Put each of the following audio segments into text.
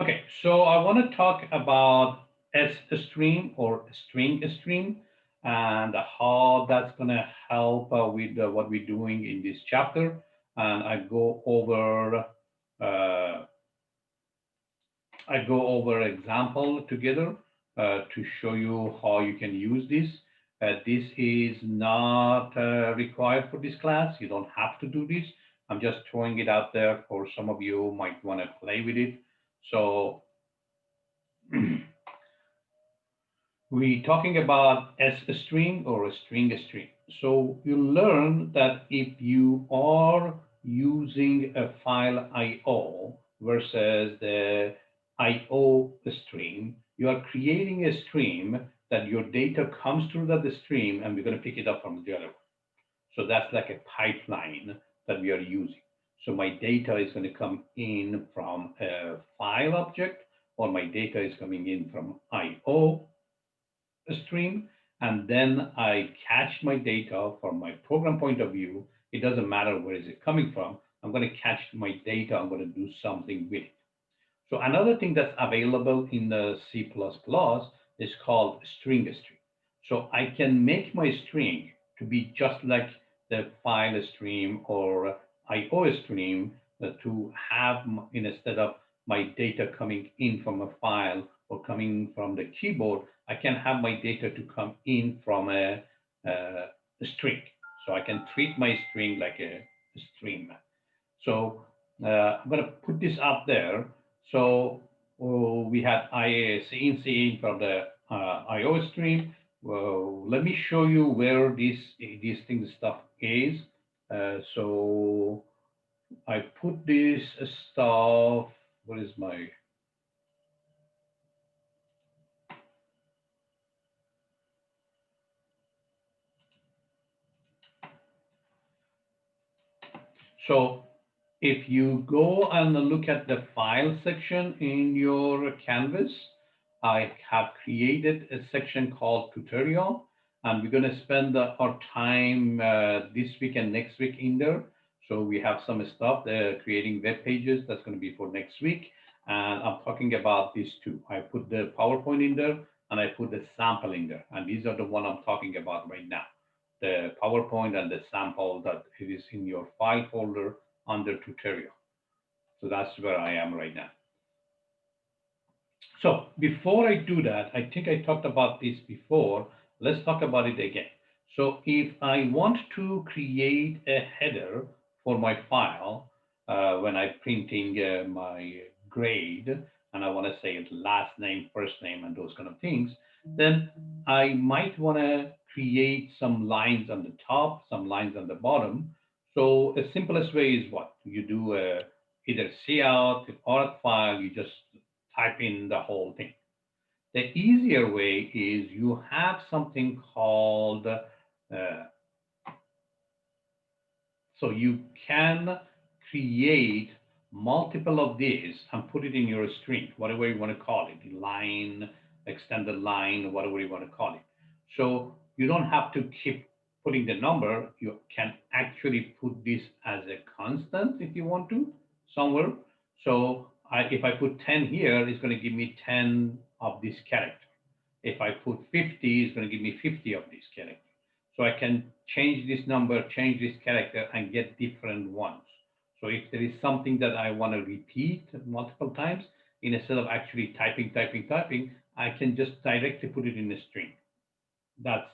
Okay, so I want to talk about sstream or Stringstream and how that's going to help with what we're doing in this chapter. And uh, I go over example together to show you how you can use this. This is not required for this class. You don't have to do this. I'm just throwing it out there for some of you might want to play with it. So we talking about S string or a string. So you learn that if you are using a file IO versus the IO stream, you are creating a stream that your data comes through that stream and we're going to pick it up from the other one. So that's like a pipeline that we are using. So my data is going to come in from a file object, or my data is coming in from IO stream, and then I catch my data from my program point of view. It doesn't matter where is it coming from. I'm going to catch my data. I'm going to do something with it. So another thing that's available in the C++ is called string. So I can make my string to be just like the file stream or IO stream to have instead of my data coming in from a file or coming from the keyboard, I can have my data to come in from a string. So I can treat my string like a stream. So I'm going to put this up there. So we had in from the IO stream. Well, let me show you where these things stuff is. So I put this stuff. What is my? So if you go and look at the file section in your canvas, I have created a section called tutorial, and we're going to spend our time this week and next week in there. So we have some stuff creating web pages that's going to be for next week. And I'm talking about these two. I put the PowerPoint in there and I put the sample in there. And these are the one I'm talking about right now, the PowerPoint and the sample that it is in your file folder under tutorial. So that's where I am right now. So before I do that, I think I talked about this before. Let's talk about it again. So if I want to create a header for my file when I'm printing my grade, and I want to say it last name, first name, and those kind of things, then I might want to create some lines on the top, some lines on the bottom. So the simplest way is what? You do either cout or file, you just type in the whole thing. The easier way is you have something called, so you can create multiple of these and put it in your string, whatever you want to call it, line, extended line, whatever you want to call it. So you don't have to keep putting the number. You can actually put this as a constant if you want to somewhere. So if I put 10 here, it's going to give me 10 of this character. If I put 50, it's going to give me 50 of this character. So I can change this number, change this character, and get different ones. So if there is something that I want to repeat multiple times, instead of actually typing, I can just directly put it in a string. That's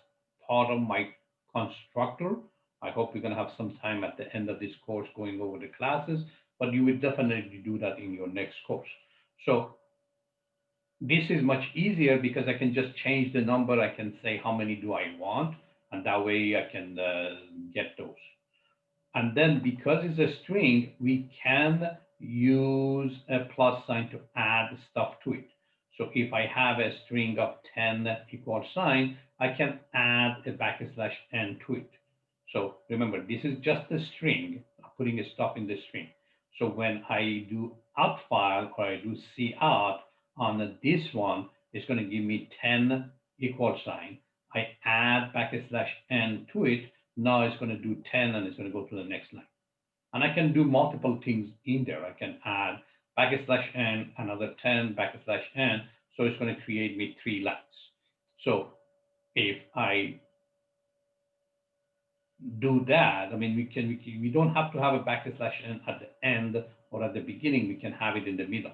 part of my constructor. I hope we're going to have some time at the end of this course going over the classes, but you will definitely do that in your next course. So this is much easier because I can just change the number. I can say how many do I want, and that way I can get those. And then because it's a string, we can use a plus sign to add stuff to it. So if I have a string of 10 equal sign, I can add a backslash n to it. So remember, this is just a string, putting a stuff in the string. So when I do out file or I do cout on this one, it's going to give me 10 equal sign. I add backslash n to it. Now it's going to do 10 and it's going to go to the next line. And I can do multiple things in there. I can add backslash n, another 10, backslash n. So it's going to create me 3 lines. So if I do that, I mean, we don't have to have a backslash n at the end or at the beginning. We can have it in the middle.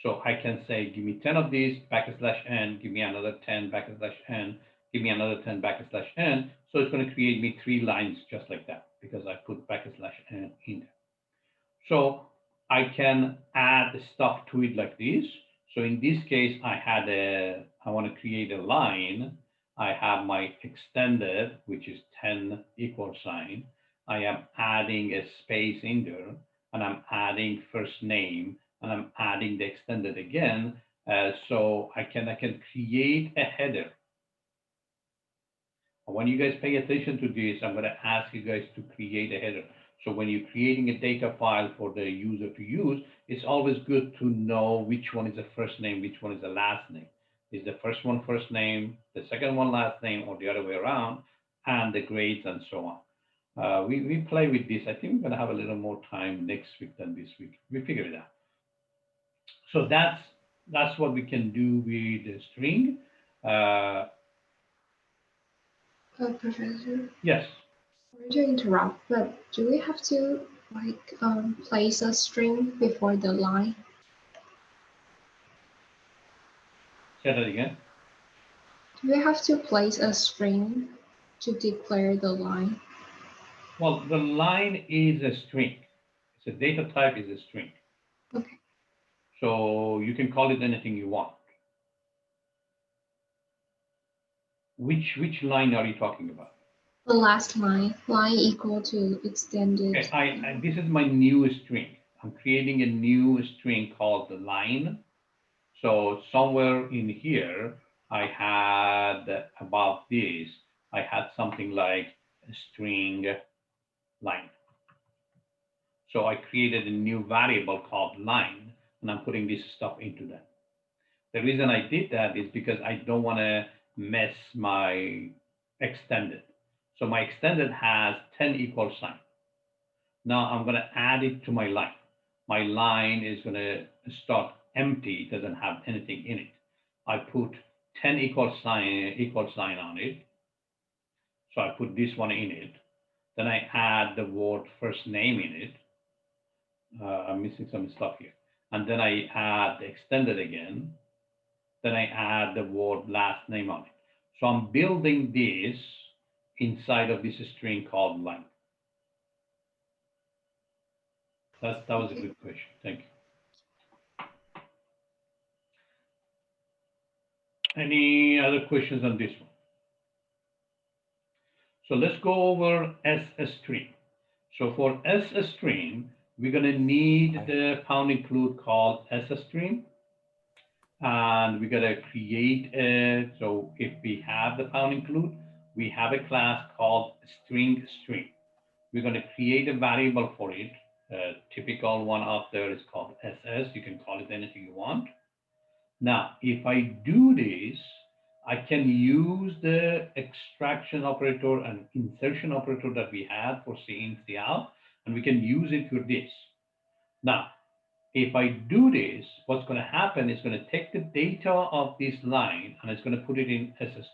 So I can say, give me 10 of these, backslash n, give me another 10, backslash n, give me another 10, backslash n. So it's going to create me 3 lines just like that because I put backslash n in there. So I can add stuff to it like this. So in this case, I want to create a line. I have my extended, which is 10 equal sign. I am adding a space in there, and I'm adding first name, and I'm adding the extended again. So I can create a header. When you guys pay attention to this, I'm going to ask you guys to create a header. So when you're creating a data file for the user to use, it's always good to know which one is the first name, which one is the last name. Is the first one first name, the second one last name, or the other way around, and the grades and so on. We play with this. I think we're going to have a little more time next week than this week. We figure it out. So that's what we can do with the string. Professor, Yes. sorry to interrupt, but do we have to like place a string before the line? Say that again. Do we have to place a string to declare the line? Well, the line is a string. It's a data type is a string. Okay. So you can call it anything you want. Which line are you talking about? The last line equal to extended. Okay, this is my new string. I'm creating a new string called the line. So somewhere in here, I had about this, I had something like a string line. So I created a new variable called line, and I'm putting this stuff into that. The reason I did that is because I don't want to mess my extended. So my extended has 10 equal sign. Now I'm going to add it to my line. My line is going to start empty. It doesn't have anything in it. I put 10 equal sign on it. So I put this one in it. Then I add the word first name in it. I'm missing some stuff here. And then I add the extended again. Then I add the word last name on it. So I'm building this inside of this string called line. That was a good question. Thank you. Any other questions on this one? So let's go over sstream. So for sstream, we're going to need the pound include called sstream. And we're going to create it. So if we have the pound include, we have a class called Stringstream. We're going to create a variable for it. Typical one out there is called SS. You can call it anything you want. Now, if I do this, I can use the extraction operator and insertion operator that we had for C in, C out, and we can use it for this. Now, if I do this, what's going to happen is going to take the data of this line and it's going to put it in SS3.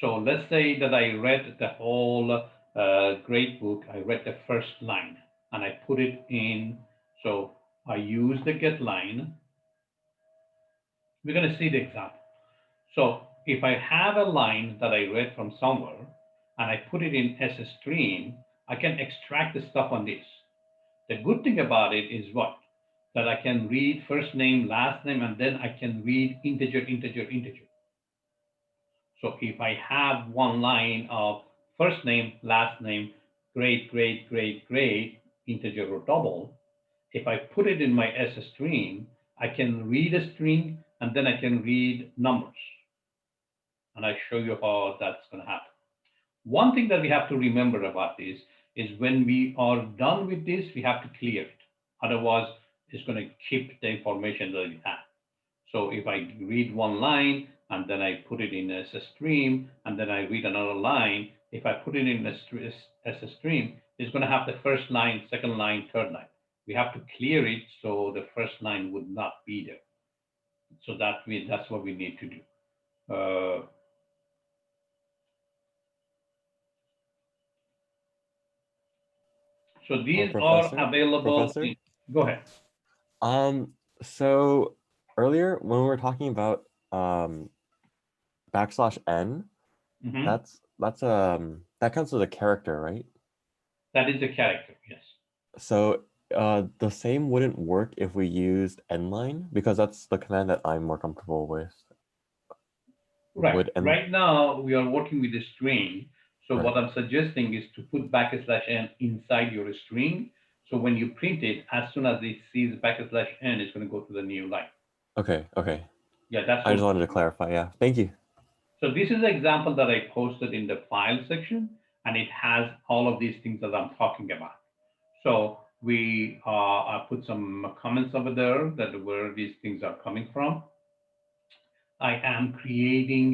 So let's say that I read the whole grade book. I read the first line and I put it in. So I use the get line. We're going to see the example. So if I have a line that I read from somewhere and I put it in sstream, I can extract the stuff on this. The good thing about it is what? That I can read first name, last name, and then I can read integer, integer, integer. So if I have one line of first name, last name, grade, grade, grade, grade, integer or double, if I put it in my sstream, I can read a string and then I can read numbers. And I show you how that's going to happen. One thing that we have to remember about this is when we are done with this, we have to clear it. Otherwise, it's going to keep the information that we have. So if I read one line and then I put it in as a stream and then I read another line, if I put it in as a stream, it's going to have the first line, second line, third line. We have to clear it so the first line would not be there. So that's what we need to do. So these are available. Professor. Go ahead. Um, so earlier when we were talking about \n, Hmm. that counts as a character, right? That is a character, yes. So the same wouldn't work if we used nline because that's the command that I'm more comfortable with. Right. Would n Right now, we are working with a string. So right? what I'm suggesting is to put \n inside your string. So when you print it, as soon as it sees \n, it's going to go to the new line. Okay, okay. Yeah, that's I just what. wanted to clarify. Yeah, thank you. So this is an example that I posted in the file section, and it has all of these things that I'm talking about. So I put some comments over there that where these things are coming from. I am creating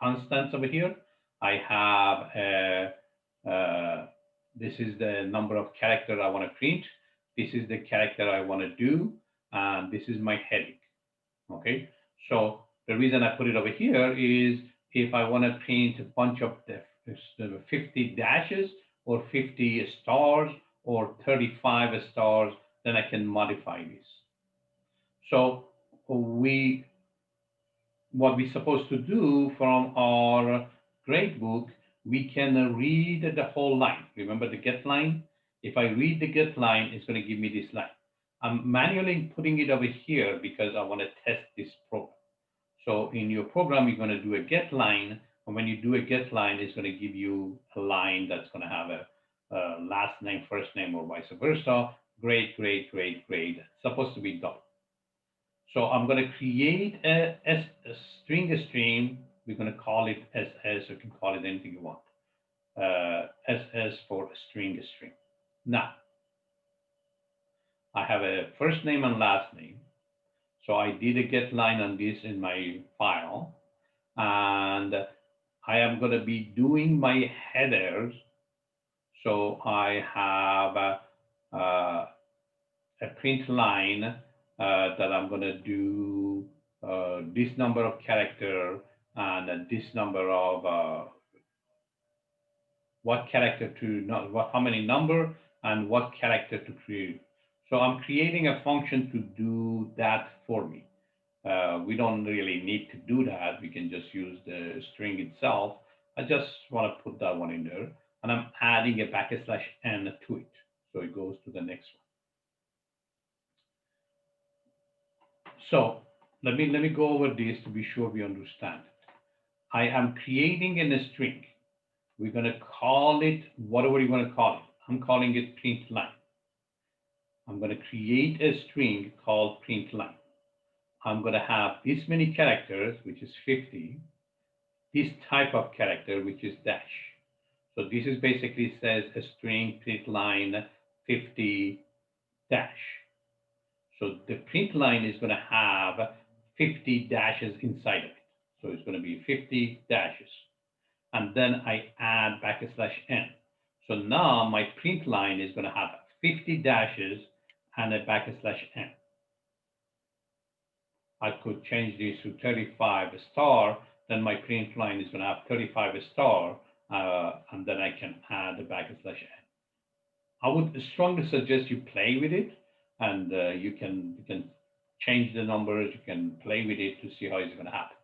constants over here. I have this is the number of character I want to print. This is the character I want to do, and this is my heading. Okay, so the reason I put it over here is if I want to print a bunch of the 50 dashes or 50 stars or 35 stars, then I can modify this. So we what we're supposed to do from our gradebook, we can read the whole line. Remember the get line? If I read the get line, it's going to give me this line. I'm manually putting it over here because I want to test this program. So in your program, you're going to do a get line. And when you do a get line, it's going to give you a line that's going to have a last name, first name, or vice versa. Great, great, great, great. It's supposed to be double. So I'm going to create a string stream. We're going to call it SS. You can call it anything you want. SS for string stream. Now, I have a first name and last name. So I did a get line on this in my file. And I am going to be doing my headers. So I have a print line that I'm going to do this number of character and this number of what character to not what how many number and what character to create. So I'm creating a function to do that for me. We don't really need to do that. We can just use the string itself. I just want to put that one in there, and I'm adding a \n to it, so it goes to the next one. So let me go over this to be sure we understand it. I am creating a string. We're going to call it whatever you want to call it. I'm calling it print line. I'm going to create a string called print line. I'm going to have this many characters, which is 50, this type of character, which is dash. So this is basically says a string print line 50 dash. So the print line is going to have 50 dashes inside of it. So it's going to be 50 dashes. And then I add \n. So now my print line is going to have 50 dashes and a \n. I could change this to 35 star, then my print line is going to have 35 star, and then I can add the \n. I would strongly suggest you play with it, and you can change the numbers, you can play with it to see how it's going to happen.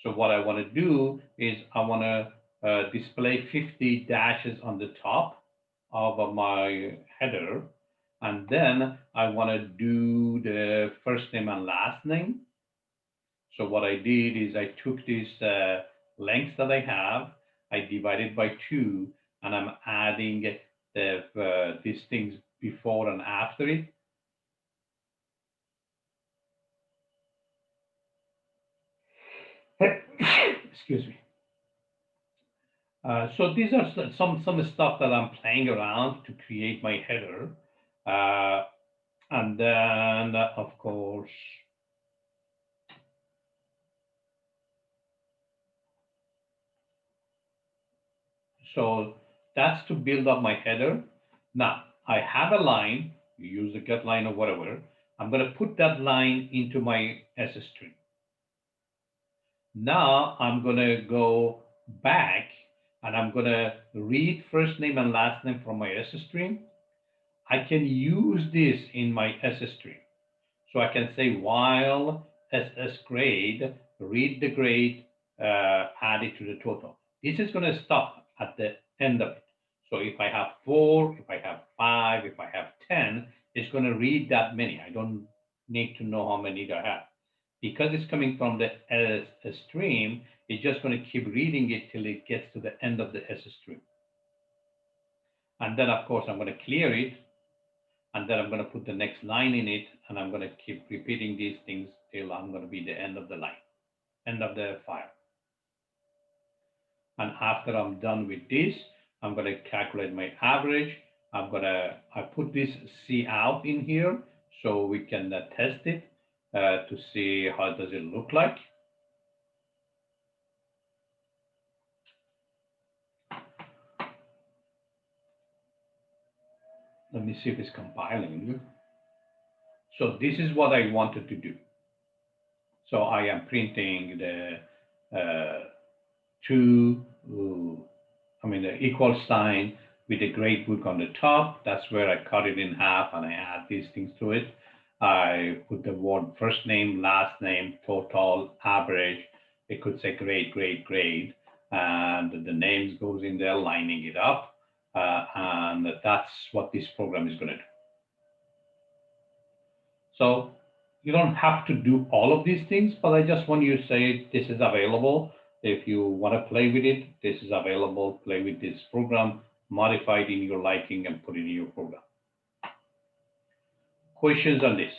So what I want to do is I want to display 50 dashes on the top of my header, and then I want to do the first name and last name. So what I did is I took this length that I have, I divided by 2, and I'm adding these things before and after it. Excuse me. So these are some stuff that I'm playing around to create my header. Uh, and then, of course, so that's to build up my header. Now, I have a line, you use the get line or whatever. I'm going to put that line into my sstream. Now I'm going to go back and I'm going to read first name and last name from my sstream. I can use this in my sstream. So I can say while ss grade, read the grade, add it to the total. This is going to stop at the end of it. So if I have 4, if I have 5, if I have 10, it's going to read that many. I don't need to know how many I have. Because it's coming from the stream, it's just going to keep reading it till it gets to the end of the stream. And then, of course, I'm going to clear it. And then I'm going to put the next line in it. And I'm going to keep repeating these things till I'm going to be the end of the line, end of the file. And after I'm done with this, I'm going to calculate my average. I put this C out in here so we can test it to see how does it look like. Let me see if it's compiling. So this is what I wanted to do. So I am printing the the equal sign with the grade book on the top. That's where I cut it in half and I add these things to it. I put the word first name, last name, total, average. It could say grade, grade, grade. And the names goes in there, lining it up. And that's what this program is going to do. So you don't have to do all of these things, but I just want you to say this is available. If you want to play with it, this is available. Play with this program, modify it in your liking and put it in your program. Questions on this?